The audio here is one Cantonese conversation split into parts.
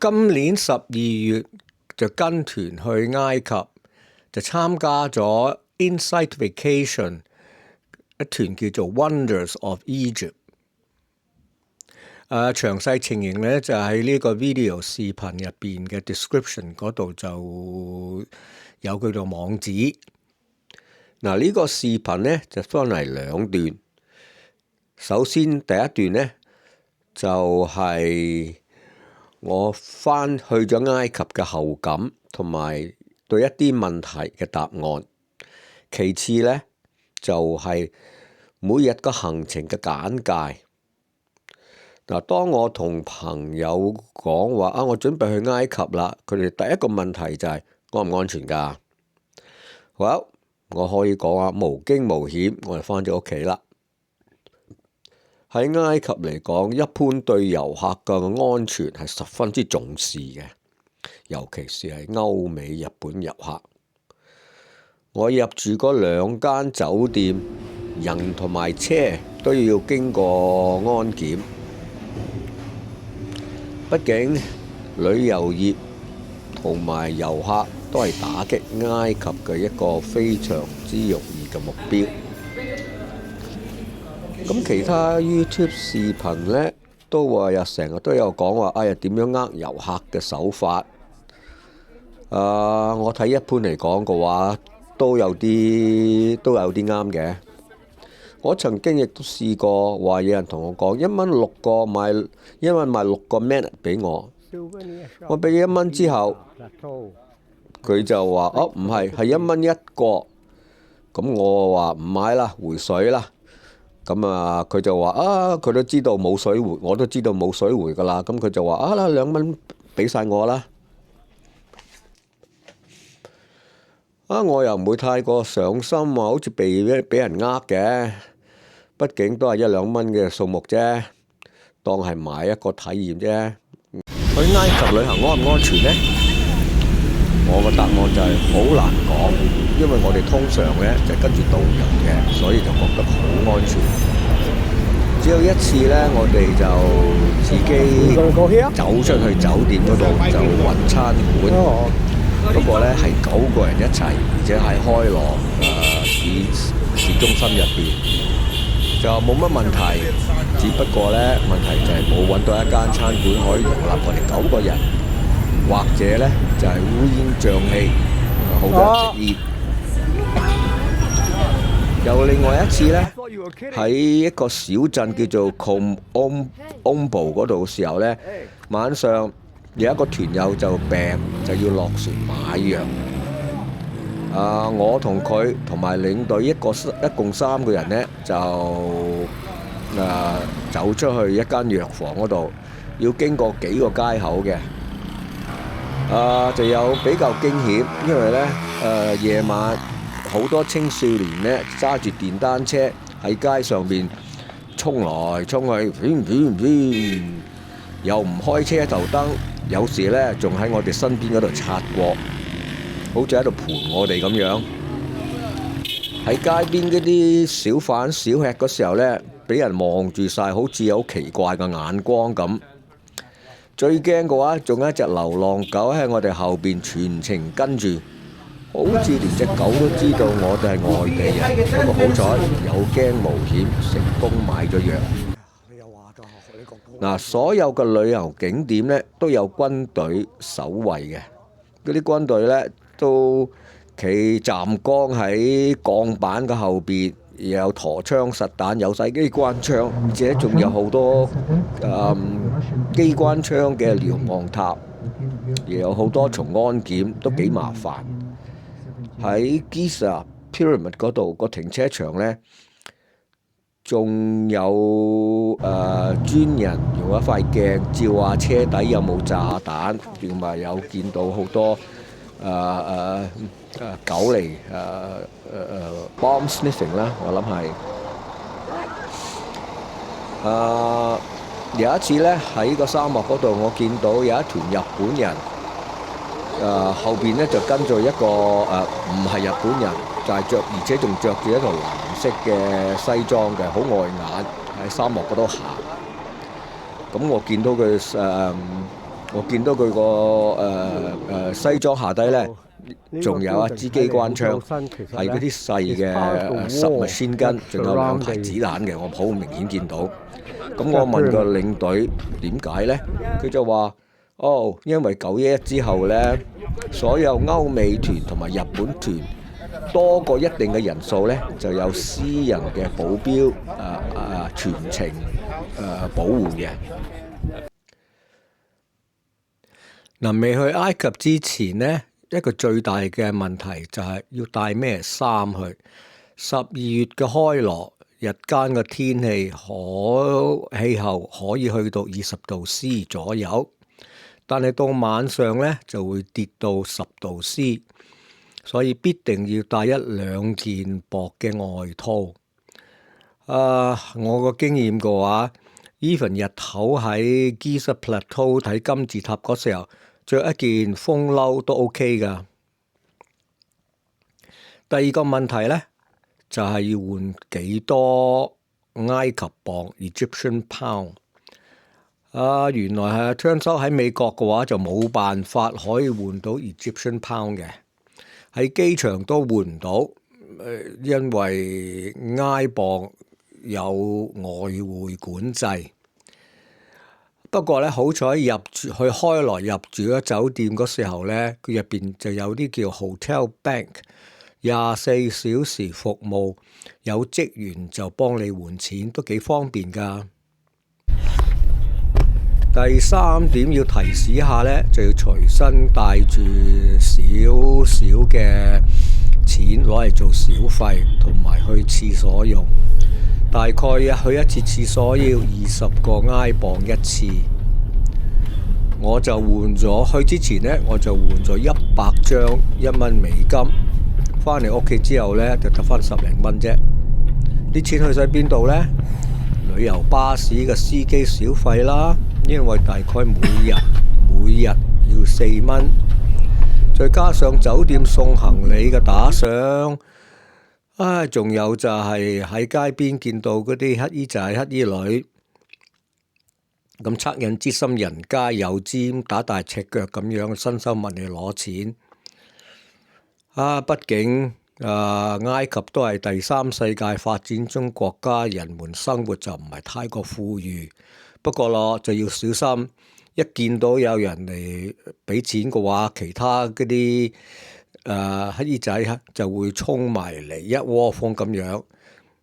今年12月就跟團去埃及，就參加咗 Insight Vacation 一團叫做 Wonders of Egypt。詳細情形咧就喺呢個 video 視頻入邊嘅 description 嗰度就有佢個網址。嗱，呢個視頻咧就分為兩段。首先第一段咧就係我翻去咗埃及嘅後感同埋對一啲問題嘅答案。其次咧就係每日個行程嘅簡介。嗱，當我同朋友講話我準備去埃及啦，佢哋第一個問題就係安唔安全㗎？好，我可以講無驚無險，我就翻咗屋企啦。喺埃及嚟講，一般對遊客嘅安全係十分之重視嘅，尤其是係歐美日本遊客。我入住嗰2間酒店，人同埋車都要經過安檢。畢竟旅遊業同埋遊客都係打擊埃及嘅一個非常之容易嘅目標。咁其他 YouTube 視頻呢，都話成日都有講話點樣遊客嘅手法。我睇一般嚟講嘅話，都有啲啱嘅。我曾經亦都試過話有人同我講1蚊6個賣6個 minute 俾我，我俾1蚊之後，佢就話唔係1蚊1個，咁我話唔買啦，回水啦。咁佢就話佢都知道冇水回，我都知道冇水回噶啦。咁佢就話2蚊俾晒我啦。我又唔會太過上心好似俾人呃嘅。畢竟都係1-2蚊嘅數目啫，當係買一個體驗啫。去埃及旅行安唔安全呢？我個答案就係好難講，因為我哋通常呢就跟住導遊嘅，所以就覺得好安全。只有一次呢，我哋就自己走出去酒店嗰度就揾餐館。不過呢係9個人一齊，而且係開羅市中心入邊，就冇乜問題。只不過呢問題就係冇揾到一間餐館可以容納我哋9個人，或者呢就係烏煙瘴氣，好多人食煙。又另外一次呢，喺一個小鎮叫做 Komombo 嗰度嘅時候呢，晚上有一個團友就病，就要落船買藥。我同佢同埋領隊一共3個人呢，就走出去一間藥房嗰度，要經過幾個街口嘅。就有比較驚險，因為呢夜晚好多青少年呢揸住電單車喺街上面衝來衝去，又唔開車頭燈，有時呢仲喺我哋身邊嗰度擦過，好似喺度盤我哋咁樣。喺街邊嗰啲小販小吃嗰時候呢，俾人望住晒，好似有好奇怪嘅眼光咁。最驚嘅話，仲有一隻流浪狗喺我哋後邊全程跟住，好似連隻狗都知道我哋係外地人。不過好彩有驚無險，成功買咗藥。所有嘅旅遊景點呢都有軍隊守衛嘅，嗰啲軍隊呢都企站崗喺鋼板嘅後邊，有陀槍實彈，有晒機關槍，而且仲有好多機關槍嘅瞭望塔，亦有好多重安檢，都幾麻煩。喺 Giza Pyramid 嗰度個停車場呢，仲有專人用一塊鏡照下車底有冇炸彈，同埋有見到好多狗嚟bomb sniffing 啦，我諗係。有一次呢，喺個沙漠嗰度，我見到有一團日本人，後邊呢就跟住一個唔係日本人，就係而且仲着住一條藍色嘅西裝嘅，好礙眼，喺沙漠嗰度行。咁我見到佢我見到佢個西裝下低咧，仲有一支機關槍，係嗰啲細嘅submachine gun，仲有2排子彈嘅，我好明顯見到。咁我問個領隊點解咧？佢就話：因為911之後咧，所有歐美團同埋日本團多過一定嘅人數咧，就有私人嘅保鏢全程保護嘅。嗱，未去埃及之前呢，一個最大嘅問題就係要帶咩衫去。12月嘅開羅，日間嘅天氣氣候可以去到20度 C 左右，但係到晚上呢就會跌到10度 C， 所以必定要帶1-2件薄嘅外套。我個經驗嘅話，even 日頭喺 Giza Plateau 睇金字塔嗰時候，着一件風褸都 OK 噶。第二個問題呢，就係要換幾多埃及磅 Egyptian pound。原來係turns out喺美國嘅話就冇辦法可以換到 Egyptian pound 嘅，喺機場都換唔到，因為埃鎊有外匯管制。不過咧，好彩去開羅入住咗酒店嗰時候咧，佢入邊就有啲叫 Hotel Bank， 24小時服務，有職員就幫你換錢，都幾方便㗎。第3點要提示一下咧，就要隨身帶住少少嘅錢攞嚟做小費，同埋去廁所用。大概去一次廁所要20個埃鎊一次。我就換咗，去之前呢，我就換咗100張1蚊美金，返嚟屋企之後呢，就得返10零蚊啫。啲錢去晒邊度呢？旅遊巴士嘅司機小費啦，因為大概每日要4蚊，再加上酒店送行李嘅打賞。仲有就係喺街邊見到嗰啲乞衣仔、乞衣女，咁惻隱之心，人家有尖打大赤腳咁樣伸手問你攞錢。畢竟埃及都係第3世界發展中國家，人們生活就唔係太過富裕。不過咯，就要小心，一見到有人嚟俾錢嘅話，其他嗰啲乞衣仔就會衝埋嚟，一窩蜂咁樣，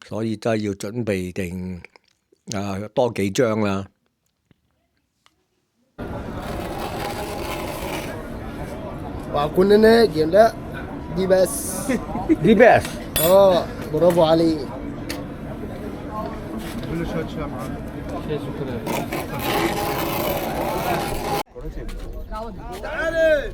所以真係要準備定多幾張啦。وكلنا جندا دي بس برافو عليك. كل شويه تشيل معانا تعالي